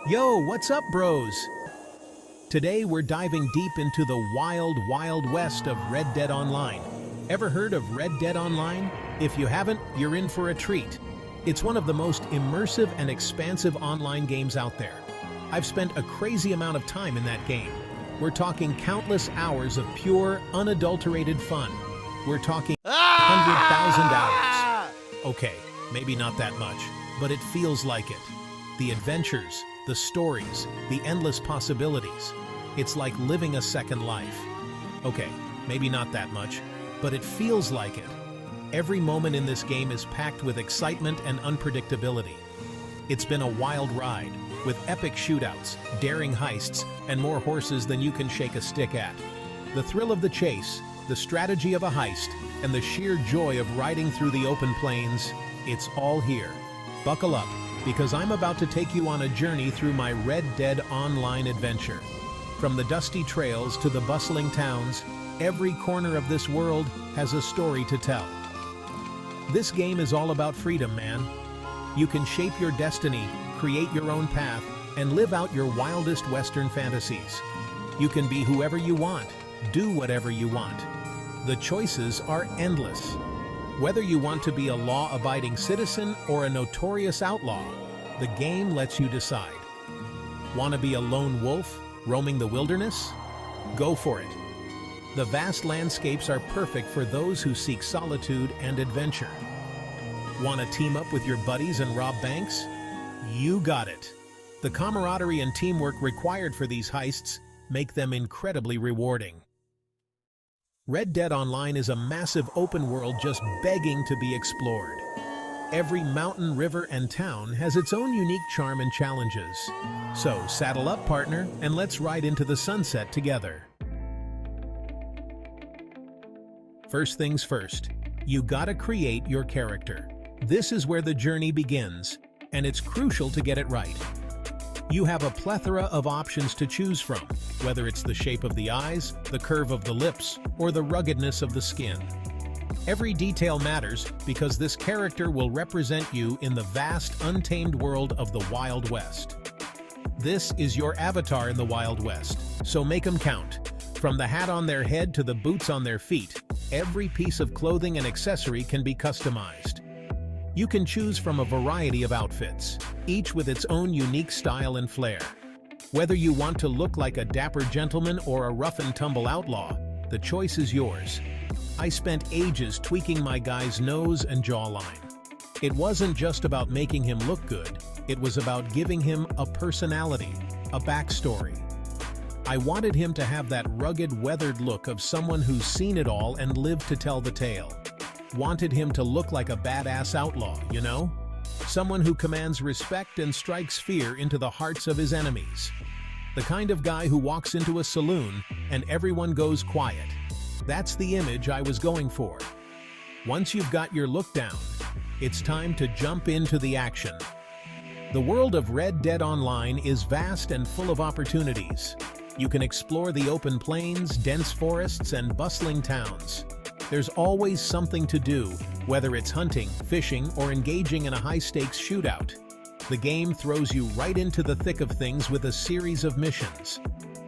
Yo, what's up, bros? Today we're diving deep into the wild, wild west of Red Dead Online. Ever heard of Red Dead Online? If you haven't, you're in for a treat. It's one of the most immersive and expansive online games out there. I've spent a crazy amount of time in that game. We're talking countless hours of pure, unadulterated fun. We're talking 100,000 hours. Okay, maybe not that much, but it feels like it. The adventures, the stories, the endless possibilities. It's like living a second life. Okay, maybe not that much, but it feels like it. Every moment in this game is packed with excitement and unpredictability. It's been a wild ride, with epic shootouts, daring heists, and more horses than you can shake a stick at. The thrill of the chase, the strategy of a heist, and the sheer joy of riding through the open plains, it's all here. Buckle up, because I'm about to take you on a journey through my Red Dead Online adventure. From the dusty trails to the bustling towns, every corner of this world has a story to tell. This game is all about freedom, man. You can shape your destiny, create your own path, and live out your wildest Western fantasies. You can be whoever you want, do whatever you want. The choices are endless. Whether you want to be a law-abiding citizen or a notorious outlaw, the game lets you decide. Want to be a lone wolf, roaming the wilderness? Go for it. The vast landscapes are perfect for those who seek solitude and adventure. Want to team up with your buddies and rob banks? You got it. The camaraderie and teamwork required for these heists make them incredibly rewarding. Red Dead Online is a massive open world just begging to be explored. Every mountain, river, and town has its own unique charm and challenges. So saddle up, partner, and let's ride into the sunset together. First things first, you gotta create your character. This is where the journey begins, and it's crucial to get it right. You have a plethora of options to choose from, whether it's the shape of the eyes, the curve of the lips, or the ruggedness of the skin. Every detail matters because this character will represent you in the vast, untamed world of the Wild West. This is your avatar in the Wild West, so make them count. From the hat on their head to the boots on their feet, every piece of clothing and accessory can be customized. You can choose from a variety of outfits, each with its own unique style and flair. Whether you want to look like a dapper gentleman or a rough-and-tumble outlaw, the choice is yours. I spent ages tweaking my guy's nose and jawline. It wasn't just about making him look good, it was about giving him a personality, a backstory. I wanted him to have that rugged, weathered look of someone who's seen it all and lived to tell the tale. Wanted him to look like a badass outlaw, you know? Someone who commands respect and strikes fear into the hearts of his enemies. The kind of guy who walks into a saloon and everyone goes quiet. That's the image I was going for. Once you've got your look down, it's time to jump into the action. The world of Red Dead Online is vast and full of opportunities. You can explore the open plains, dense forests, and bustling towns. There's always something to do, whether it's hunting, fishing, or engaging in a high-stakes shootout. The game throws you right into the thick of things with a series of missions.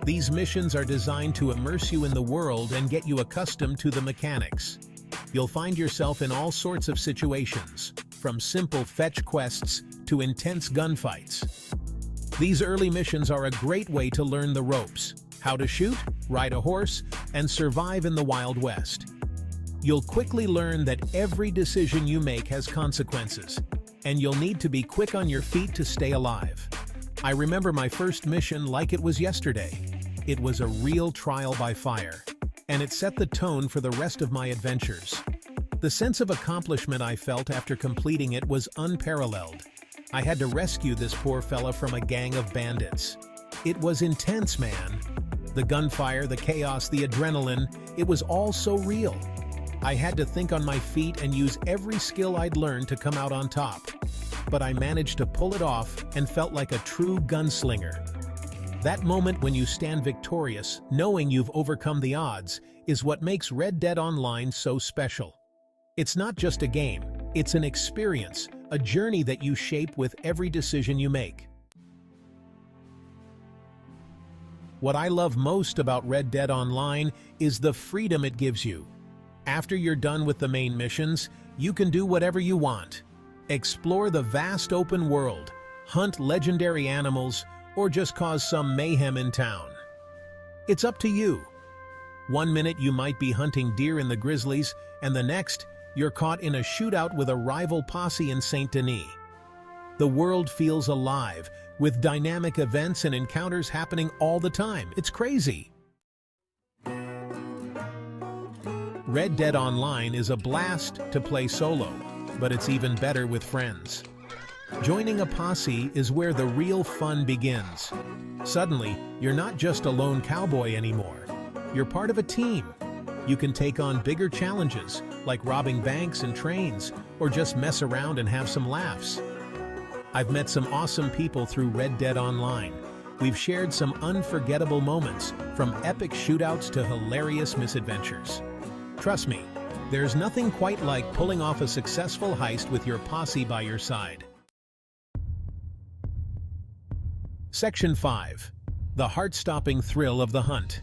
These missions are designed to immerse you in the world and get you accustomed to the mechanics. You'll find yourself in all sorts of situations, from simple fetch quests to intense gunfights. These early missions are a great way to learn the ropes, how to shoot, ride a horse, and survive in the Wild West. You'll quickly learn that every decision you make has consequences, and you'll need to be quick on your feet to stay alive. I remember my first mission like it was yesterday. It was a real trial by fire, and it set the tone for the rest of my adventures. The sense of accomplishment I felt after completing it was unparalleled. I had to rescue this poor fella from a gang of bandits. It was intense, man. The gunfire, the chaos, the adrenaline, it was all so real. I had to think on my feet and use every skill I'd learned to come out on top. But I managed to pull it off and felt like a true gunslinger. That moment when you stand victorious, knowing you've overcome the odds, is what makes Red Dead Online so special. It's not just a game, it's an experience, a journey that you shape with every decision you make. What I love most about Red Dead Online is the freedom it gives you. After you're done with the main missions, you can do whatever you want. Explore the vast open world, hunt legendary animals, or just cause some mayhem in town. It's up to you. One minute you might be hunting deer in the Grizzlies, and the next, you're caught in a shootout with a rival posse in Saint Denis. The world feels alive, with dynamic events and encounters happening all the time. It's crazy. Red Dead Online is a blast to play solo, but it's even better with friends. Joining a posse is where the real fun begins. Suddenly, you're not just a lone cowboy anymore. You're part of a team. You can take on bigger challenges, like robbing banks and trains, or just mess around and have some laughs. I've met some awesome people through Red Dead Online. We've shared some unforgettable moments, from epic shootouts to hilarious misadventures. Trust me, there's nothing quite like pulling off a successful heist with your posse by your side. Section 5. The heart-stopping thrill of the hunt.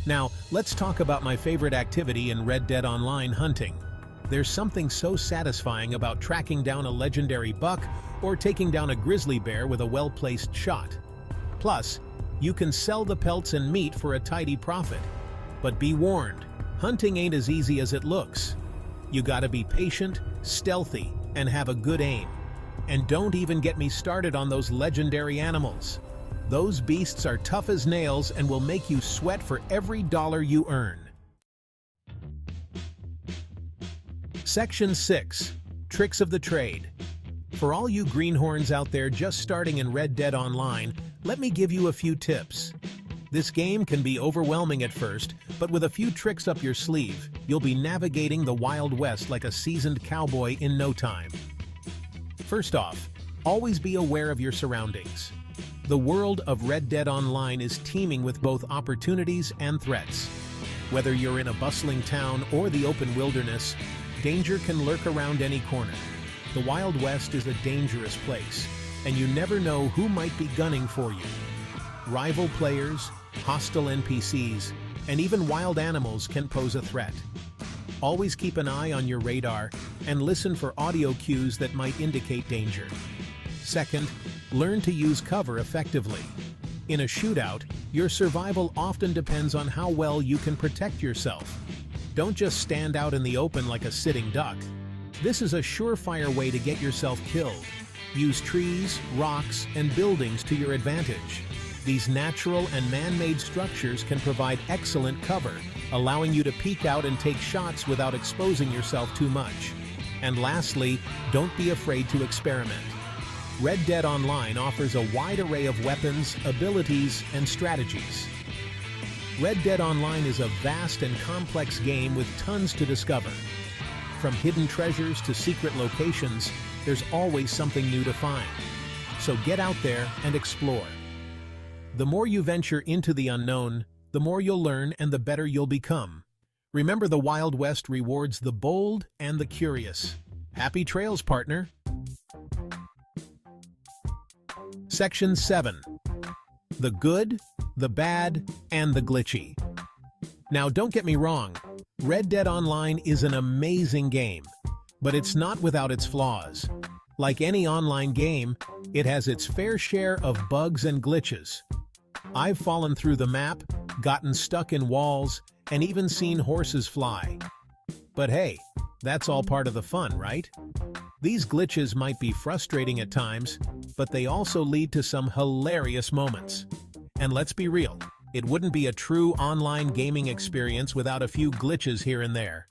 Now, let's talk about my favorite activity in Red Dead Online: hunting. There's something so satisfying about tracking down a legendary buck or taking down a grizzly bear with a well-placed shot. Plus, you can sell the pelts and meat for a tidy profit. But be warned, hunting ain't as easy as it looks. You gotta be patient, stealthy, and have a good aim. And don't even get me started on those legendary animals. Those beasts are tough as nails and will make you sweat for every dollar you earn. Section 6. Tricks of the Trade. For all you greenhorns out there just starting in Red Dead Online, let me give you a few tips. This game can be overwhelming at first, but with a few tricks up your sleeve, you'll be navigating the Wild West like a seasoned cowboy in no time. First off, always be aware of your surroundings. The world of Red Dead Online is teeming with both opportunities and threats. Whether you're in a bustling town or the open wilderness, danger can lurk around any corner. The Wild West is a dangerous place, and you never know who might be gunning for you. Rival players, hostile NPCs, and even wild animals can pose a threat. Always keep an eye on your radar and listen for audio cues that might indicate danger. Second, learn to use cover effectively. In a shootout, your survival often depends on how well you can protect yourself. Don't just stand out in the open like a sitting duck. This is a surefire way to get yourself killed. Use trees, rocks, and buildings to your advantage. These natural and man-made structures can provide excellent cover, allowing you to peek out and take shots without exposing yourself too much. And lastly, don't be afraid to experiment. Red Dead Online offers a wide array of weapons, abilities, and strategies. Red Dead Online is a vast and complex game with tons to discover. From hidden treasures to secret locations, there's always something new to find. So get out there and explore. The more you venture into the unknown, the more you'll learn and the better you'll become. Remember, the Wild West rewards the bold and the curious. Happy trails, partner! Section 7. The good, the bad, and the glitchy. Now, don't get me wrong, Red Dead Online is an amazing game, but it's not without its flaws. Like any online game, it has its fair share of bugs and glitches. I've fallen through the map, gotten stuck in walls, and even seen horses fly. But hey, that's all part of the fun, right? These glitches might be frustrating at times, but they also lead to some hilarious moments. And let's be real, it wouldn't be a true online gaming experience without a few glitches here and there.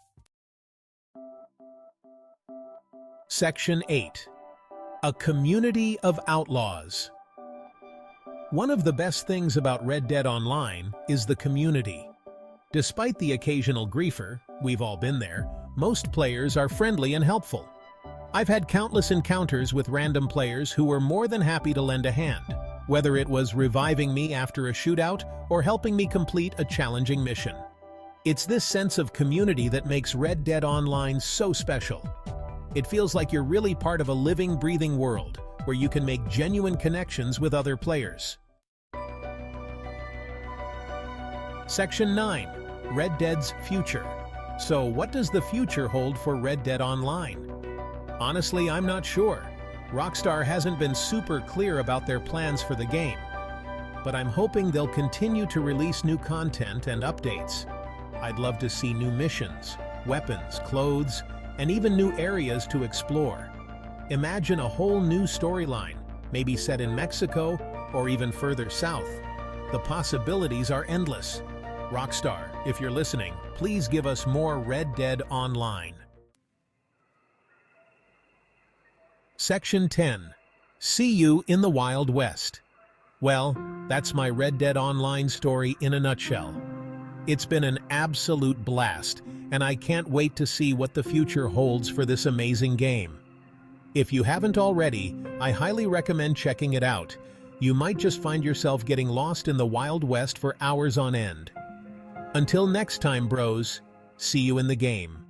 Section 8. A community of outlaws. One of the best things about Red Dead Online is the community. Despite the occasional griefer, we've all been there, most players are friendly and helpful. I've had countless encounters with random players who were more than happy to lend a hand, whether it was reviving me after a shootout or helping me complete a challenging mission. It's this sense of community that makes Red Dead Online so special. It feels like you're really part of a living, breathing world where you can make genuine connections with other players. Section 9. Red Dead's Future. So what does the future hold for Red Dead Online? Honestly, I'm not sure. Rockstar hasn't been super clear about their plans for the game. But I'm hoping they'll continue to release new content and updates. I'd love to see new missions, weapons, clothes, and even new areas to explore. Imagine a whole new storyline, maybe set in Mexico or even further south. The possibilities are endless. Rockstar, if you're listening, please give us more Red Dead Online. Section 10. See you in the Wild West. Well, that's my Red Dead Online story in a nutshell. It's been an absolute blast, and I can't wait to see what the future holds for this amazing game. If you haven't already, I highly recommend checking it out. You might just find yourself getting lost in the Wild West for hours on end. Until next time, bros, see you in the game.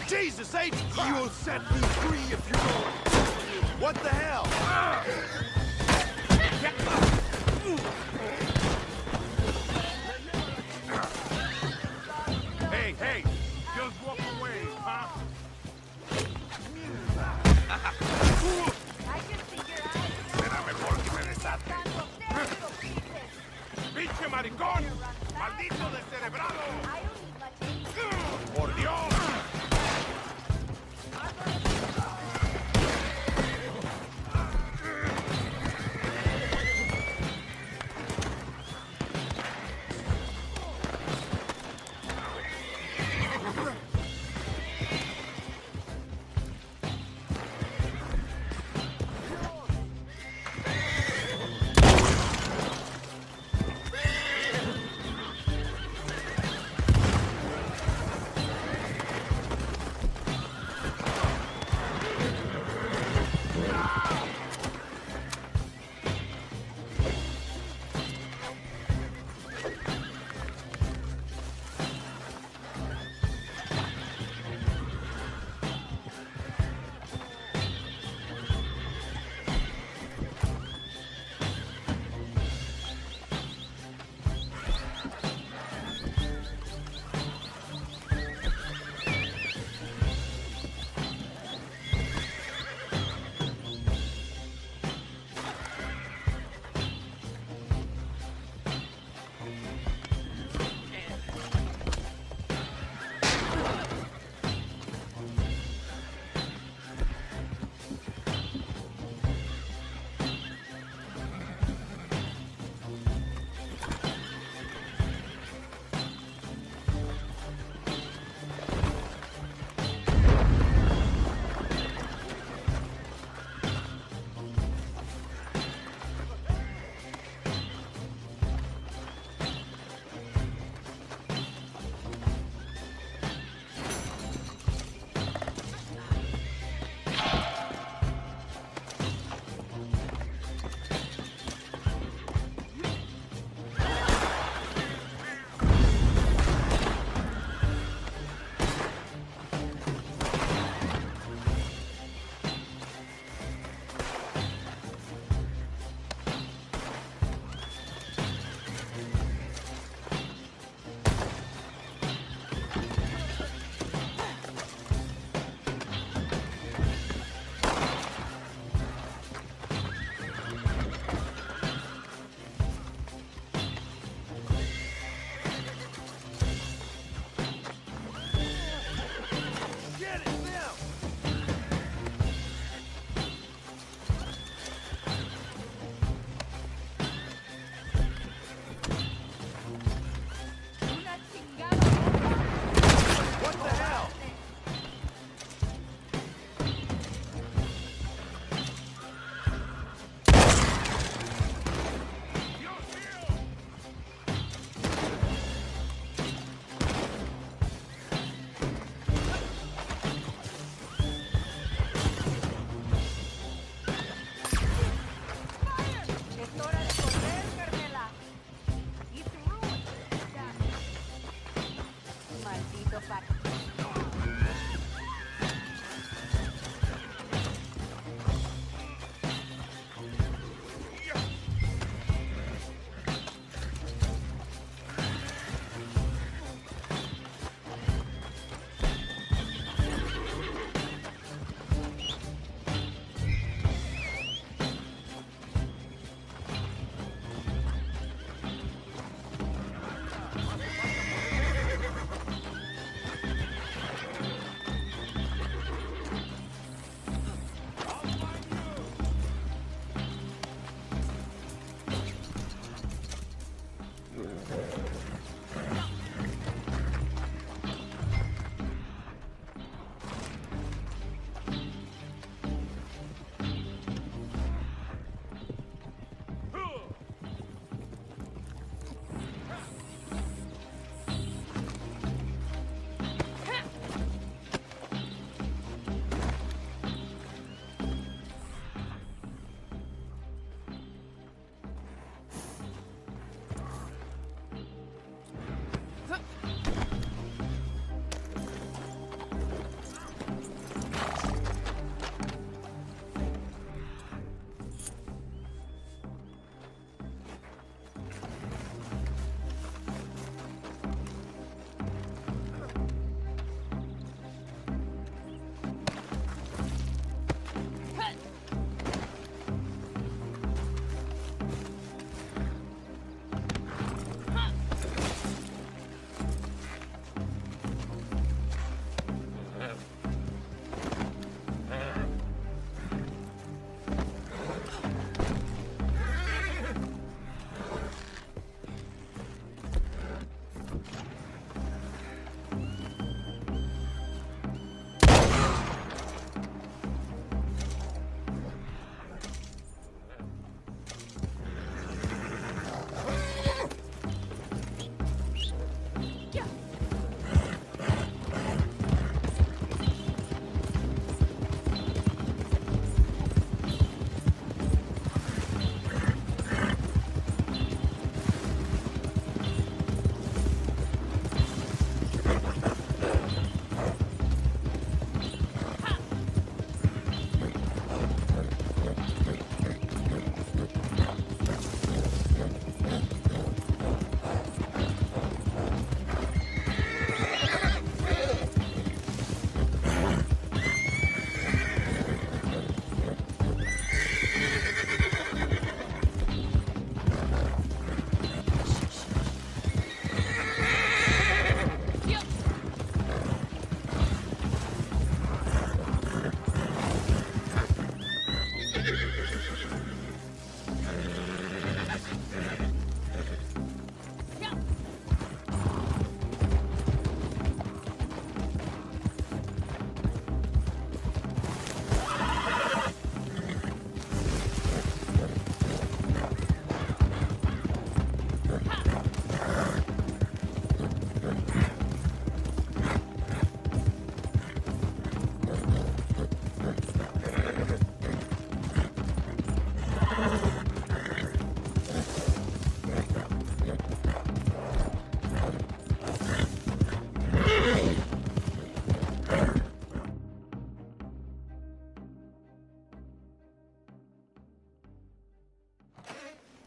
Jesus, you'll set me free if you don't. What the hell? Hey, just walk away, huh? Será mejor que me desate. ¡Pinche maricón! ¡Maldito descerebrado! ¡Por Dios!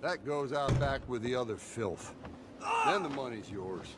That goes out back with the other filth. Then the money's yours.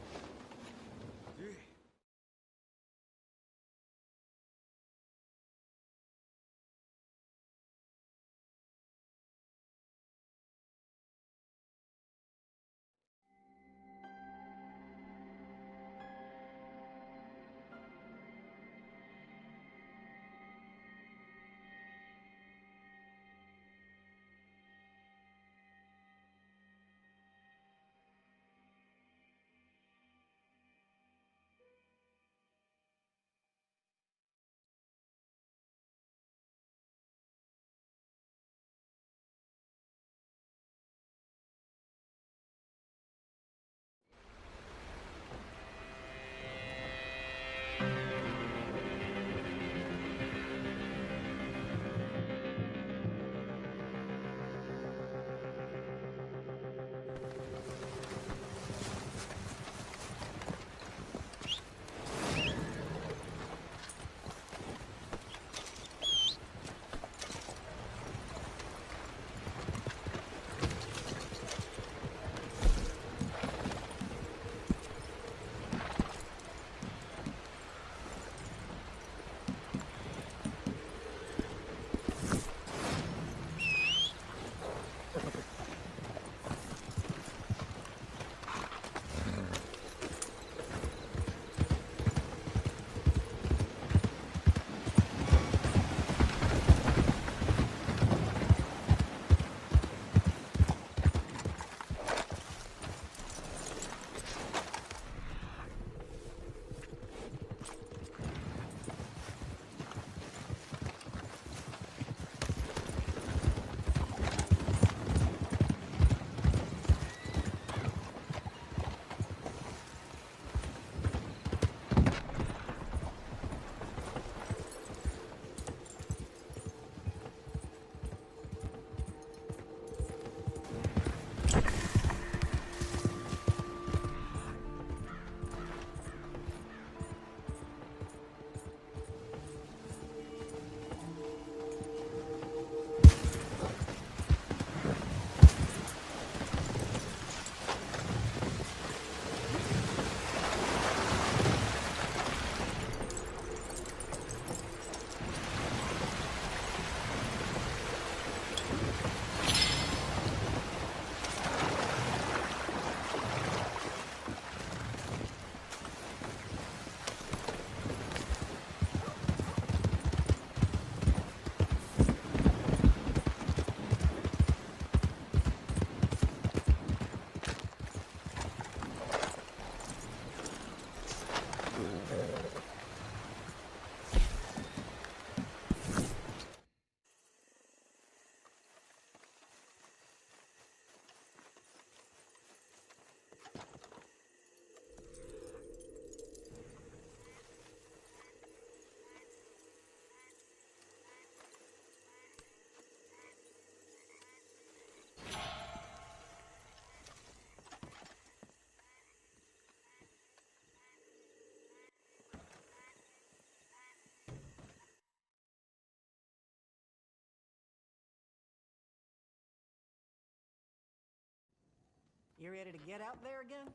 You ready to get out there again?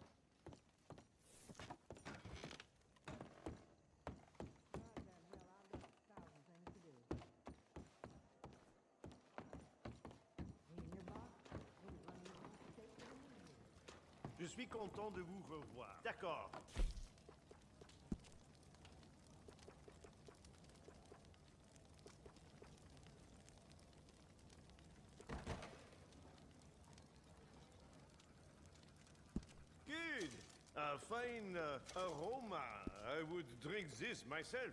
Je suis content de vous revoir. D'accord. Good. A fine aroma. I would drink this myself.